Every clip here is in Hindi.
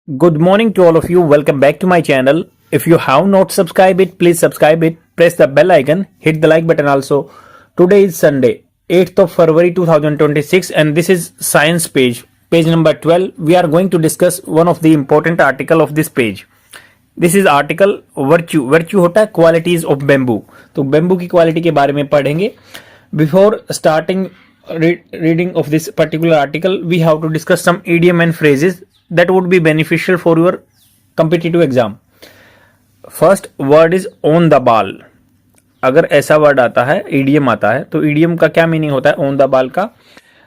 Good morning to all of you. Welcome back to my channel. If you have not subscribed it, please subscribe it. Press the bell icon. Hit the like button also. Today is Sunday, 8th of February 2026 and this is science page number 12. We are going to discuss one of the important article of this page. This is article virtue होता है क्वालिटीज ऑफ बेम्बू। तो बेम्बू की क्वालिटी के बारे में पढ़ेंगे। Before starting reading of this particular article we have to discuss some idiom and phrases that would be beneficial for your competitive exam. First word is on the ball. अगर ऐसा वर्ड आता है, ईडियम आता है, तो ईडियम का क्या मीनिंग होता है ऑन द बॉल का?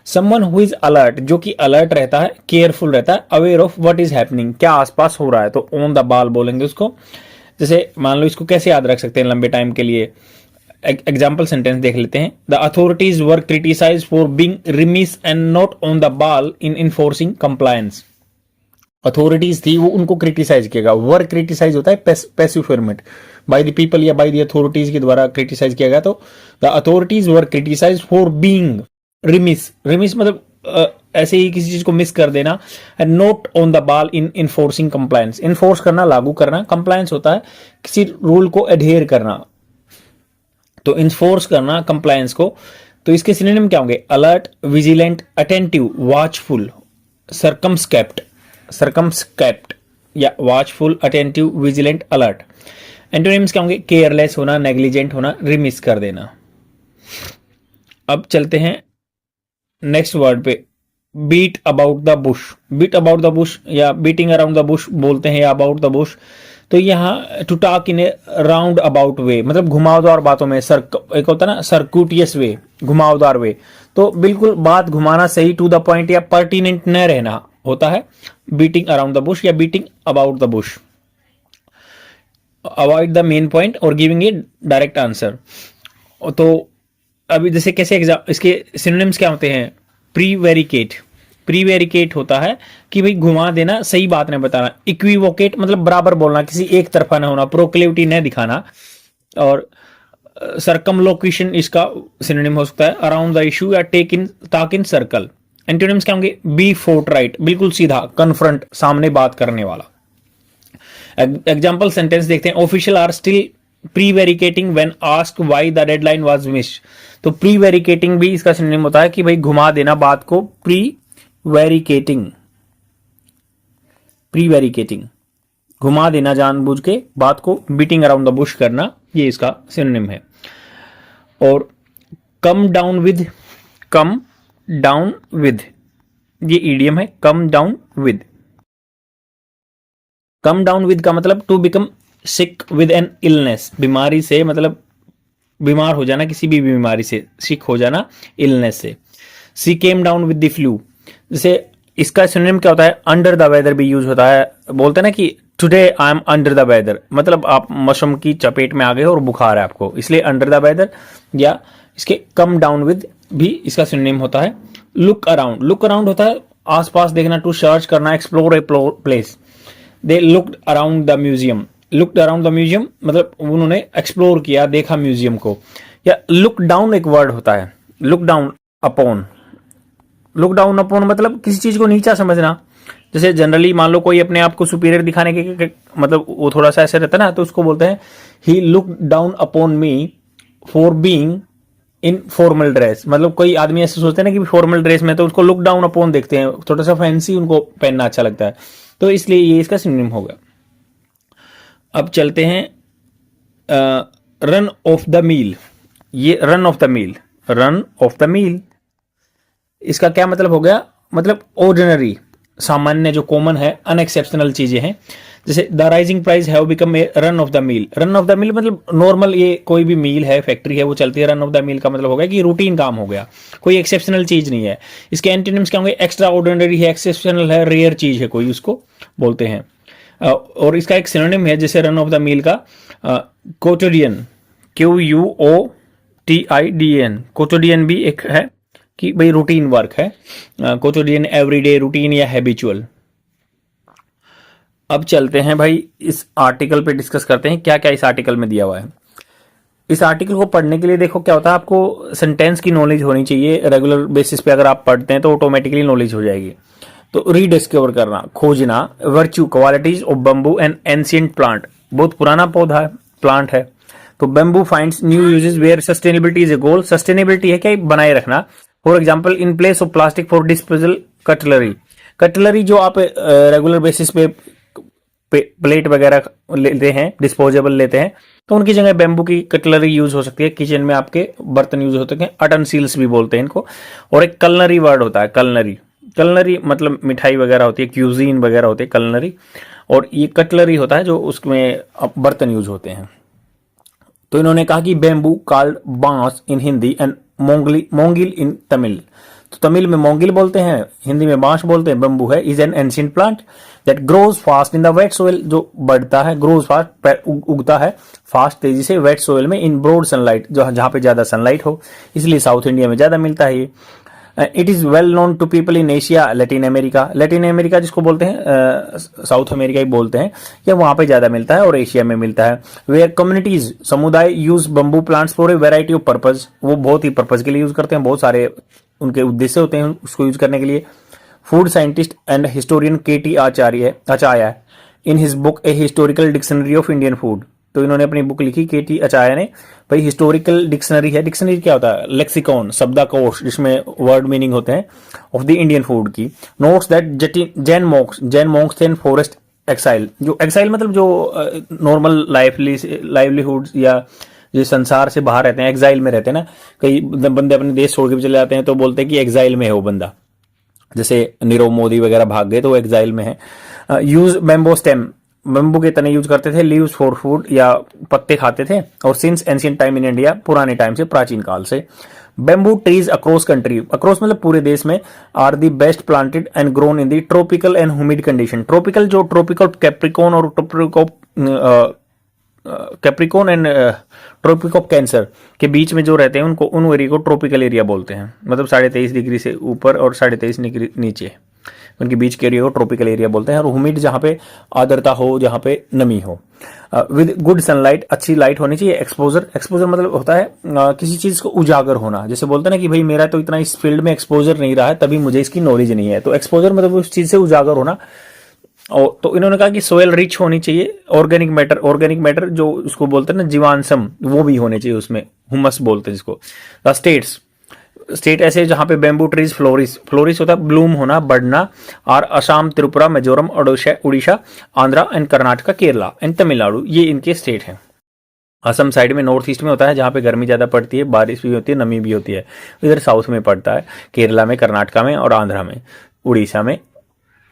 समवन हु इज अलर्ट, जो कि अलर्ट रहता है, केयरफुल रहता है, aware of what is happening, क्या आसपास हो रहा है, तो ऑन द बॉल बोलेंगे उसको। जैसे मान लो, इसको कैसे याद रख सकते हैं लंबे टाइम के लिए? एग्जाम्पल सेंटेंस देख लेते हैं। The authorities were criticise for being remiss and not on the ball in enforcing compliance. Authorities थी, वो उनको क्रिटिसाइज किया। वर क्रिटिसाइज होता है passive format, by the people या बाय द अथॉरिटीज के द्वारा क्रिटिसाइज किया गया। तो the authorities were criticise for being remiss. Remiss मतलब ऐसे ही किसी चीज को मिस कर देना। And not on the ball in enforcing compliance. Enforce करना, लागू करना। कंप्लायंस होता है किसी रूल को एडहेयर करना, तो इन्फोर्स करना कंप्लायंस को। तो इसके सिनोनिम क्या होंगे? Alert, vigilant, attentive, watchful, circumspect. Circumspect या watchful, attentive, vigilant, alert. Antonyms क्या होंगे? केयरलेस होना, नेग्लिजेंट होना, रिमिस कर देना। अब चलते हैं नेक्स्ट वर्ड पे। Beat about the bush. Beat about the bush या बीटिंग अराउंड द बुश बोलते हैं, या अबाउट द बुश। तो यहाँ to talk in a roundabout way, मतलब घुमावदार बातों में। एक होता है ना सर्कुटियस वे, घुमावदार वे। तो बिल्कुल बात घुमाना, सही, टू द पॉइंट या पर्टिनेंट न रहना होता है बीटिंग अराउंड द बुश या beating about the Bush. Avoid the main point और गिविंग ए डायरेक्ट आंसर। तो अभी जैसे कैसे इसके सिनोनिम्स क्या होते हैं? प्रीवेरिकेट। प्रीवेरिकेट होता है कि भाई घुमा देना, सही बात नहीं बताना। इक्विवोकेट मतलब बराबर बोलना, किसी एक तरफा ना होना, प्रोक्लेविटी नहीं दिखाना। और सर्कमलोकेशन इसका सिनोनिम हो सकता है अराउंड द इशू या टॉक इन सर्कल। एंटोनिम्स क्या होंगे? बी फोर्टराइट, बिल्कुल सीधा, कन्फ्रंट, सामने बात करने वाला। एग्जाम्पल सेंटेंस देखते हैं। Official are still prevaricating when asked why the deadline was missed. तो प्रीवेरिकेटिंग भी इसका सिनोनिम होता है कि भाई घुमा देना बात को। प्रीवेरिकेटिंग, प्रीवेरिकेटिंग, घुमा देना जानबूझ के बात को। बीटिंग अराउंड द बुश करना, ये इसका सिनोनिम है। और come down with, come down with, ये ईडियम है। Come down with. Come down with का मतलब to become sick with an illness. बीमारी से मतलब बीमार हो जाना, किसी भी बीमारी से। सिक हो जाना इलनेस से। She came down with the flu. जैसे इसका सिनोनिम क्या होता है? अंडर द वेदर भी यूज होता है। बोलते हैं ना कि today I am under the weather, मतलब आप मौसम की चपेट में आ गए और बुखार है आपको, इसलिए अंडर द वेदर। या इसके कम डाउन विद भी इसका सिनोनिम होता है। Look around. लुक अराउंड होता है आसपास देखना, टू सर्च करना, explore a place. They looked around the museum. Looked around the museum मतलब उन्होंने एक्सप्लोर किया, देखा म्यूजियम को। या लुक डाउन एक वर्ड होता है, look down upon. Look down upon मतलब किसी चीज को नीचा समझना। जैसे जनरली मान लो कोई अपने आप को सुपीरियर दिखाने के मतलब वो थोड़ा सा ऐसे रहता है ना, तो उसको बोलते हैं he look down upon me for being in formal dress. मतलब कोई आदमी ऐसे सोचते हैं ना कि फॉर्मल ड्रेस में, तो उसको लुक डाउन अपॉन देखते हैं, थोड़ा सा फैंसी उनको पहनना अच्छा लगता है, तो इसलिए ये इसका सिनोनिम होगा। अब चलते हैं रन ऑफ द मील। ये run of the mill, run of the mill, इसका क्या मतलब हो गया? मतलब ऑर्डिनरी, सामान्य, जो कॉमन है, अनएक्सेप्शनल चीजें हैं। जैसे the rising price have become a run of the mill. Run of the mill मतलब नॉर्मल, ये कोई भी मील है, फैक्ट्री है, वो चलती है। रन ऑफ द मील का मतलब हो गया कि रूटीन काम हो गया, कोई एक्सेप्शनल चीज नहीं है। इसके एंटोनिम्स क्या होंगे? एक्स्ट्रा ऑर्डिनरी है, एक्सेप्शनल है, रेयर चीज है कोई, उसको बोलते हैं। और इसका एक सिनोनिम है जैसे रन ऑफ द मील का, कोटोडियन, QUOTIDN। कोटोडियन भी एक है कि भाई रूटीन वर्क है। कोटोडियन एवरीडे, रूटीन या हैबिचुअल। अब चलते हैं भाई इस आर्टिकल पे, डिस्कस करते हैं क्या क्या इस आर्टिकल में दिया हुआ है। इस आर्टिकल को पढ़ने के लिए देखो क्या होता है, आपको सेंटेंस की नॉलेज होनी चाहिए। रेगुलर बेसिस पे अगर आप पढ़ते हैं तो ऑटोमेटिकली नॉलेज हो जाएगी। तो रीडिस्कवर करना, खोजना, virtue qualities of bamboo and ancient plant, बहुत पुराना पौधा है, प्लांट है। तो bamboo finds new uses where sustainability is a goal, sustainability है क्या, बनाए रखना। For example in place of plastic for disposal cutlery, cutlery जो आप रेगुलर बेसिस पे प्लेट वगैरह लेते हैं, डिस्पोजेबल लेते हैं, तो उनकी जगह बेम्बू की कटलरी यूज हो सकती है। किचन में आपके बर्तन यूज होते हैं, अटनसील्स भी बोलते हैं इनको। और एक कलनरी वर्ड होता है, कलनरी, कलनरी मतलब मिठाई वगैरह होती है, क्यूजीन वगैरह होती है कलनरी, और ये कटलरी होता है जो उसमें बर्तन यूज होते हैं। तो इन्होंने कहा कि बेम्बू कॉल्ड बांस इन हिंदी एंड मोंगिल इन तमिल, तो तमिल में मोंगिल बोलते हैं, हिंदी में बांस बोलते हैं। बम्बू है is an ancient plant that grows fast in the wet soil, जो बढ़ता है, ग्रोज फास्ट उगता है फास्ट तेजी से वेट सोइल में, इन ब्रॉड सनलाइट, जो जहां पे ज्यादा सनलाइट हो, इसलिए साउथ इंडिया में ज्यादा मिलता है ये। It is well known to people in Asia, Latin America, Latin America जिसको बोलते हैं साउथ अमेरिका ही बोलते हैं, या वहां पे ज्यादा मिलता है, और एशिया में मिलता है। वेयर कम्युनिटीज, समुदाय use bamboo plants for a variety of purpose, वो बहुत ही पर्पज के लिए यूज करते हैं, बहुत सारे उनके उद्देश्य होते हैं उसको यूज करने के लिए। Food scientist and historian KT Acharya in his book a historical dictionary of Indian food, तो इन्होंने अपनी बुक लिखी केटी आचार्य ने, भाई हिस्टोरिकल डिक्शनरी है। डिक्शनरी क्या होता है, लेक्सिकॉन, शब्दकोश, जिसमें वर्ड मीनिंग होते हैं ऑफ द इंडियन फूड की। नोट्स दैट जैन मॉन्क्स थे इन फॉरेस्ट एक्साइल, जो एक्साइल मतलब जो नॉर्मल लाइवलीहुड या जो संसार से बाहर रहते हैं, एक्साइल में रहते हैं ना, कई बंदे अपने देश छोड़ के भी चले जाते हैं तो बोलते हैं कि एक्साइल में है वो बंदा, जैसे नीरव मोदी वगैरह भाग गए तो वो एक्साइल में है। यूज बेम्बो स्टेम, बेम्बू के तने यूज करते थे, लीव्स फॉर फूड, या पत्ते खाते थे। और since ancient time in India, पुराने टाइम से, प्राचीन काल से। Bamboo trees across country, across मतलब पूरे देश में, are the best planted and grown in the tropical and humid condition. Tropical जो ट्रॉपिकल कैप्रिकॉन और capricorn and tropic of cancer के बीच में जो रहते हैं उनको, उन एरिया को ट्रॉपिकल एरिया बोलते हैं, मतलब 23.5 डिग्री से ऊपर और 23.5 डिग्री नीचे, उनके बीच के एरिया को ट्रॉपिकल एरिया बोलते हैं। और ह्यूमिड जहां पे आर्द्रता हो, जहां पे नमी हो, विद गुड सनलाइट, अच्छी लाइट होनी चाहिए। एक्सपोजर, एक्सपोजर मतलब होता है किसी चीज को उजागर होना, जैसे बोलते हैं ना कि भाई मेरा तो इतना इस फील्ड में एक्सपोजर नहीं रहा है तभी मुझे इसकी नॉलेज नहीं है, तो एक्सपोजर मतलब उस चीज से उजागर होना। और तो इन्होंने कहा कि सोयल रिच होनी चाहिए, ऑर्गेनिक मैटर जो उसको बोलते हैं ना जीवांशम, वो भी होने चाहिए उसमें, हुमस बोलते हैं जिसको। द स्टेट ऐसे जहां पे बेम्बू ट्रीज फ्लोरिस होता है, ब्लूम होना, बढ़ना, और असम, त्रिपुरा, मिजोरम, उड़ीसा, आंध्रा एंड कर्नाटका, केरला एंड तमिलनाडु, ये इनके स्टेट हैं। असम साइड में नॉर्थ ईस्ट में होता है जहां पे गर्मी ज्यादा पड़ती है, बारिश भी होती है, नमी भी होती है, इधर साउथ में पड़ता है, केरला में, कर्नाटका में, और आंध्रा में, उड़ीसा में।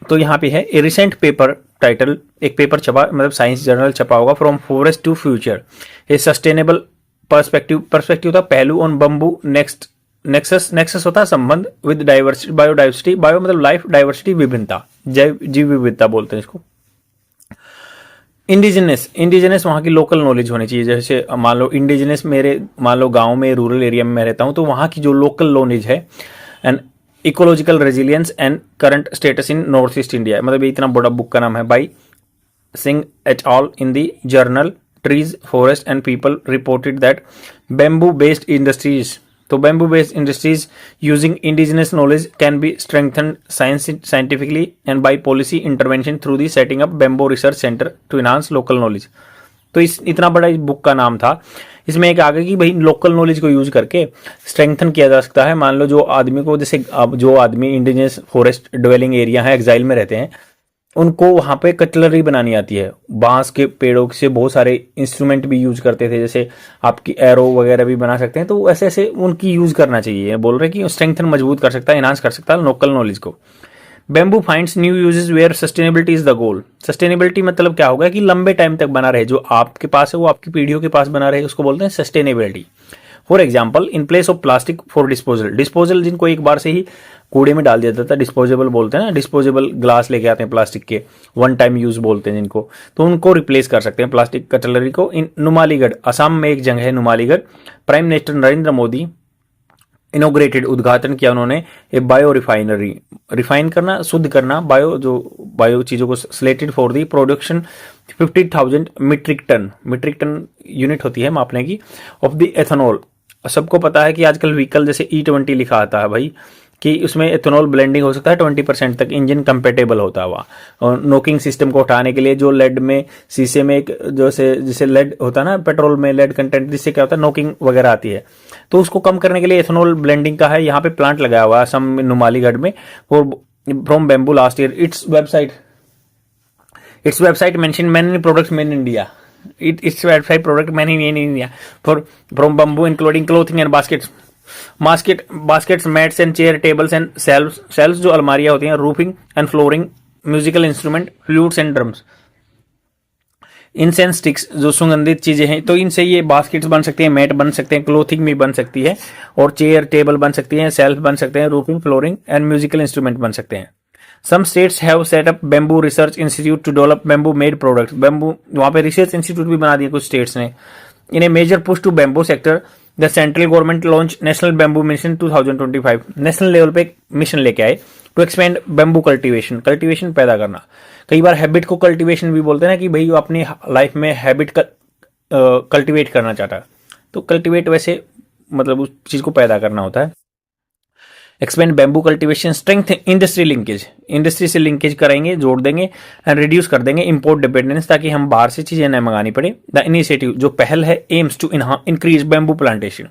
तो यहाँ पे है ए रिसेंट पेपर टाइटल, एक पेपर छपा, मतलब साइंस जर्नल छपा होगा, from forest to future, a sustainable perspective होता है पहलू, ऑन बम्बू नेक्सस होता है संबंध, विद डाइवर्सिटी, बायोडाइवर्सिटी, बायो मतलब लाइफ, डाइवर्सिटी विभिन्नता, जीव विविधता बोलते हैं इसको। इंडिजिनस वहां की लोकल नॉलेज होनी चाहिए, जैसे मान लो इंडिजिनस मान लो गांव में, रूरल एरिया में मैं रहता हूं, तो वहां की जो लोकल नॉलेज है। And ecological resilience and current status in north east India, मतलब इतना बड़ा बुक का नाम है, by Singh et al in the journal trees forests and people reported that bamboo based industries, तो bamboo based industries using indigenous knowledge can be strengthen scientifically and by policy intervention through the setting up bamboo research centre to enhance local knowledge. तो इतना बड़ा इस बुक का नाम था। इसमें एक आगे कि भाई लोकल नॉलेज को यूज करके स्ट्रेंथन किया जा सकता है। मान लो जो आदमी को, जैसे अब जो आदमी इंडिजिनस फॉरेस्ट ड्वेलिंग एरिया है, एक्साइल में रहते हैं, उनको वहां पे कटलरी बनानी आती है, बांस के पेड़ों से बहुत सारे इंस्ट्रूमेंट भी यूज करते थे, जैसे आपकी एरो वगैरह भी बना सकते हैं, तो ऐसे ऐसे उनकी यूज करना चाहिए। बोल रहे कि स्ट्रेंथन मजबूत कर सकता है, एनहांस कर सकता है लोकल नॉलेज को। Bamboo finds new uses where sustainability is the goal. Sustainability मतलब क्या होगा कि लंबे टाइम तक बना रहे, जो आपके पास है वो आपकी पीढ़ियों के पास बना रहे, उसको बोलते हैं sustainability. For example in place of plastic for disposal जिनको एक बार से ही कूड़े में डाल दिया जाता है, डिस्पोजेबल बोलते हैं ना, डिस्पोजेबल ग्लास लेके आते हैं प्लास्टिक के, वन टाइम यूज बोलते हैं जिनको, तो उनको रिप्लेस कर सकते हैं प्लास्टिक कटलरी को। इन नुमालीगढ़, असम में एक जगह है Numaligarh, prime minister Narendra Modi inaugurated, उद्घाटन किया उन्होंने, ए बायो रिफाइनरी, रिफाइन करना, शुद्ध करना, बायो चीजों को, slated for the production 50,000 metric ton unit होती है मापने की, ऑफ द एथेनॉल। सबको पता है कि आजकल व्हीकल जैसे E20 लिखा आता है भाई, कि उसमें एथेनॉल ब्लेंडिंग हो सकता है 20% तक, इंजन कंपेटेबल होता है वहाँ। और नोकिंग सिस्टम को उठाने के लिए जो लेड में, शीशे में एक जैसे लेड होता है ना, पेट्रोल में लेड कंटेंट, जिससे क्या होता है नोकिंग वगैरह आती है, तो उसको कम करने के लिए एथेनॉल ब्लेंडिंग का है यहाँ पे प्लांट लगाया हुआ है असम नुमालीगढ़ में from bamboo last year. Its website mentioned many products made in India. Its website product made in India from bamboo, including clothing and baskets, mats and chair, tables and shelves जो अलमारियां होती हैं, roofing and flooring, musical instrument, flutes and drums, incense sticks जो सुगंधित चीजें हैं, तो इनसे ये बास्केट्स बन सकते हैं, मैट बन सकते हैं, क्लोथिंग भी बन सकती है, और चेयर टेबल बन सकती हैं, सेल्फ बन सकते हैं, roofing flooring and musical instrument बन सकते हैं। Some states have set up bamboo research institute to develop bamboo made products. Bamboo वहाँ पे रिसर्च इंस्टीट्यूट भी बना दिए कुछ स्टेट्स ने। In a major push to bamboo sector, the central government launched National Bamboo Mission 2025. National level पे एक मिशन लेके आए to expand bamboo cultivation, cultivation पैदा करना। कई बार हैबिट को कल्टीवेशन भी बोलते हैं ना, कि भाई वो अपनी लाइफ में हैबिट कल्टीवेट करना चाहता है, तो कल्टीवेट वैसे मतलब उस चीज को पैदा करना होता है। Expand bamboo cultivation, strength industry linkage, industry से लिंकेज करेंगे, जोड़ देंगे एंड रिड्यूस कर देंगे इंपोर्ट डिपेंडेंस, ताकि हम बाहर से चीजें न मंगानी पड़े। द इनिशिएटिव जो पहल है aims to increase bamboo plantation,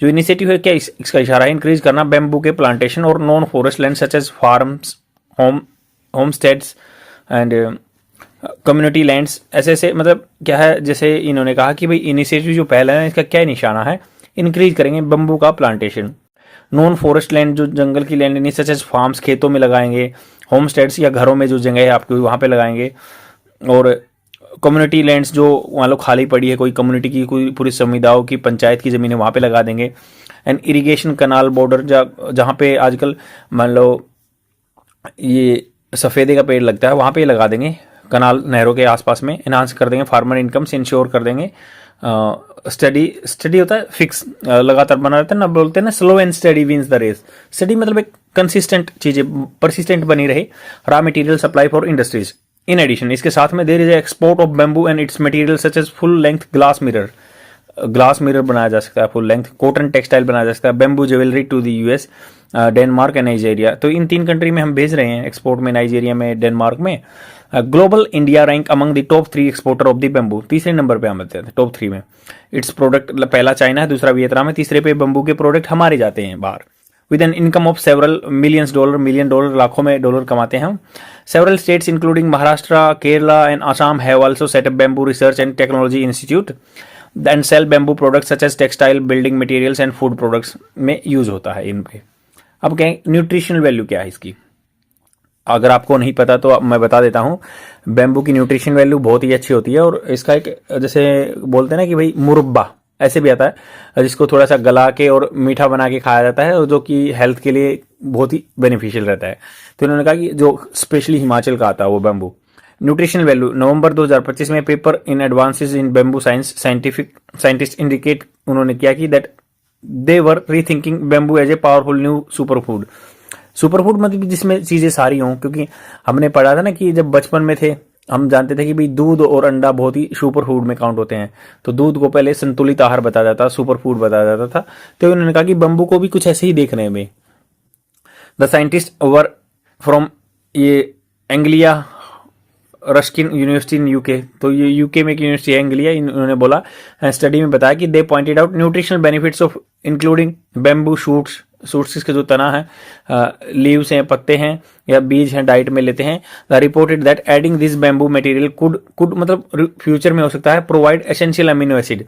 जो इनिशिएटिव है क्या इसका इशारा है, इंक्रीज करना बैम्बू के प्लांटेशन और non forest land such as farms, homesteads and community lands. ऐसे मतलब क्या है, जैसे इन्होंने कहा कि भाई इनिशिएटिव जो पहल है इसका क्या निशाना है, इंक्रीज करेंगे बैम्बू का प्लांटेशन। नॉन फॉरेस्ट लैंड जो जंगल की लैंड नहीं, सच एज फार्म्स खेतों में लगाएंगे, होम स्टेट्स या घरों में जो जगह है आपकी वहाँ पे लगाएंगे, और कम्युनिटी लैंड्स जो मान लो खाली पड़ी है कोई कम्युनिटी की, कोई पूरी समुदायों की पंचायत की ज़मीन है वहाँ पे लगा देंगे। एंड इरिगेशन कनाल बॉर्डर जहाँ पे आजकल मान लो ये सफ़ेदे का पेड़ लगता है वहाँ पे लगा देंगे, कनाल नहरों के आसपास में। इन्हांस कर देंगे फार्मर इनकम से, इंश्योर कर देंगे। स्टडी होता है फिक्स, लगातार बना रहता है ना, बोलते हैं ना slow and steady wins the race. Steady मतलब एक कंसिस्टेंट चीजें परसिस्टेंट बनी रहे। Raw material supply for industries. In addition इसके साथ में there is export of bamboo and its material such as full length glass mirror बनाया जा सकता है, फुल लेंथ कॉटन टेक्सटाइल बनाया जा सकता है, bamboo jewellery to the US, Denmark and Nigeria. तो इन 3 कंट्री में हम भेज रहे हैं एक्सपोर्ट में, नाइजीरिया में, डेनमार्क में। Global India rank among the top 3 exporter of the bamboo, तीसरे नंबर पे हम आते हैं टॉप 3 में। इट्स प्रोडक्ट पहला चाइना है, दूसरा वियतनाम है, तीसरे पे बैम्बू के प्रोडक्ट हमारे जाते हैं बाहर। With an income of several million dollar, लाखों में डॉलर कमाते हैं हम। Several states including Maharashtra, Kerala and Assam have also set up bamboo research and technology institute and sell bamboo products such as textile, building materials and food products में यूज होता है इन पे। अब क्या न्यूट्रिशनल वैल्यू क्या है इसकी, अगर आपको नहीं पता तो मैं बता देता हूँ। बैम्बू की न्यूट्रिशन वैल्यू बहुत ही अच्छी होती है, और इसका एक जैसे बोलते हैं ना कि भाई मुरब्बा ऐसे भी आता है, जिसको थोड़ा सा गला के और मीठा बना के खाया जाता है, और जो कि हेल्थ के लिए बहुत ही बेनिफिशियल रहता है। तो इन्होंने कहा कि जो स्पेशली हिमाचल का आता है वो बैम्बू। न्यूट्रिशन वैल्यू नवंबर 2025 में paper in advances in bamboo science scientist indicate उन्होंने किया कि that they were rethinking bamboo as a powerful new super food मतलब जिसमें चीजें सारी हों, क्योंकि हमने पढ़ा था ना कि जब बचपन में थे हम जानते थे कि भाई दूध और अंडा बहुत ही सुपर फूड में काउंट होते हैं। तो दूध को पहले संतुलित आहार बताया जाता, सुपर फूड बताया जाता था। तो उन्होंने कहा कि बम्बू को भी कुछ ऐसे ही देखने में। द साइंटिस्ट वर फ्रॉम ये Anglia Ruskin university in UK, तो ये यूके में एक यूनिवर्सिटी है एंग्लिया, इन्होंने बोला स्टडी में बताया कि they pointed out nutritional benefits of including bamboo shoots इसके जो तना है, लीव्स हैं, पत्ते हैं या बीज हैं, डाइट में लेते हैं। The reported that adding this bamboo material could मतलब फ्यूचर में हो सकता है provide essential amino acid.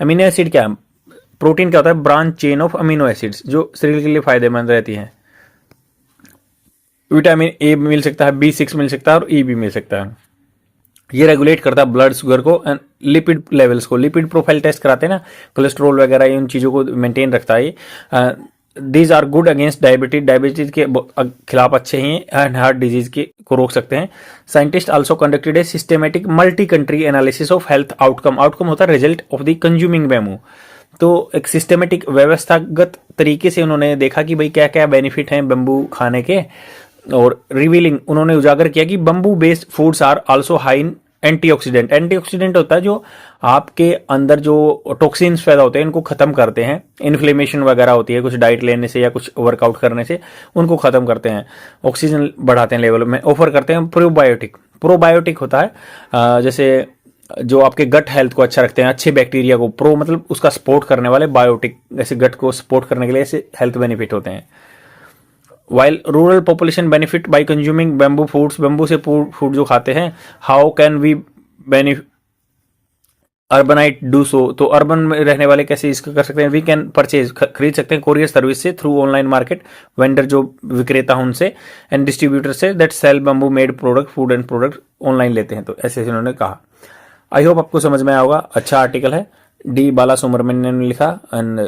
Amino acid क्या है, प्रोटीन क्या होता है, branch chain of amino acids जो शरीर के लिए फायदेमंद रहती हैं। विटामिन ए मिल सकता है, B6 मिल सकता है और ई भी मिल सकता है। ये रेगुलेट करता है ब्लड शुगर को एंड लिपिड लेवल्स को। लिपिड प्रोफाइल टेस्ट कराते हैं ना, कोलेस्ट्रॉल वगैरह इन चीज़ों को मेंटेन रखता है। These are good against diabetes के खिलाफ अच्छे हैं एंड हार्ट डिजीज को रोक सकते हैं। Scientist also conducted a systematic multi country analysis of health outcome होता है result of the consuming bamboo. तो एक सिस्टमेटिक व्यवस्थागत तरीके से उन्होंने देखा कि भाई क्या क्या बेनिफिट हैं बैम्बू खाने के, और रिवीलिंग उन्होंने उजागर किया कि bamboo based foods are also high in antioxidant होता है जो आपके अंदर जो टॉक्सिन्स पैदा होते हैं इनको खत्म करते हैं। इन्फ्लेमेशन वगैरह होती है कुछ डाइट लेने से या कुछ वर्कआउट करने से, उनको खत्म करते हैं, ऑक्सीजन बढ़ाते हैं लेवल में, ऑफर करते हैं। प्रोबायोटिक होता है जैसे जो आपके गट हेल्थ को अच्छा रखते हैं, अच्छे बैक्टीरिया को, प्रो मतलब उसका सपोर्ट करने वाले, बायोटिक ऐसे गट को सपोर्ट करने के लिए ऐसे हेल्थ बेनिफिट होते हैं। While rural population benefit by consuming bamboo foods, bamboo से फूड जो खाते हैं, how can we benefit urbanite do so, तो अर्बन में रहने वाले कैसे इसको कर सकते हैं, वी कैन परचेज खरीद सकते हैं कोरियर सर्विस से, थ्रू ऑनलाइन मार्केट वेंडर जो विक्रेता हैं उनसे, एंड डिस्ट्रीब्यूटर से that sell bamboo made product, food and product online लेते हैं। तो ऐसे उन्होंने कहा। आई होप आपको समझ में आया होगा। अच्छा आर्टिकल है, डी बाला सुब्रमण्यन ने लिखा, एंड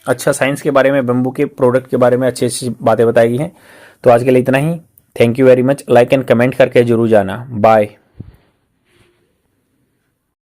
अच्छा साइंस के बारे में, बैम्बू के प्रोडक्ट के बारे में अच्छी अच्छी बातें बताई गई हैं। तो आज के लिए इतना ही। Thank you very much. Like and comment करके जरूर जाना। बाय।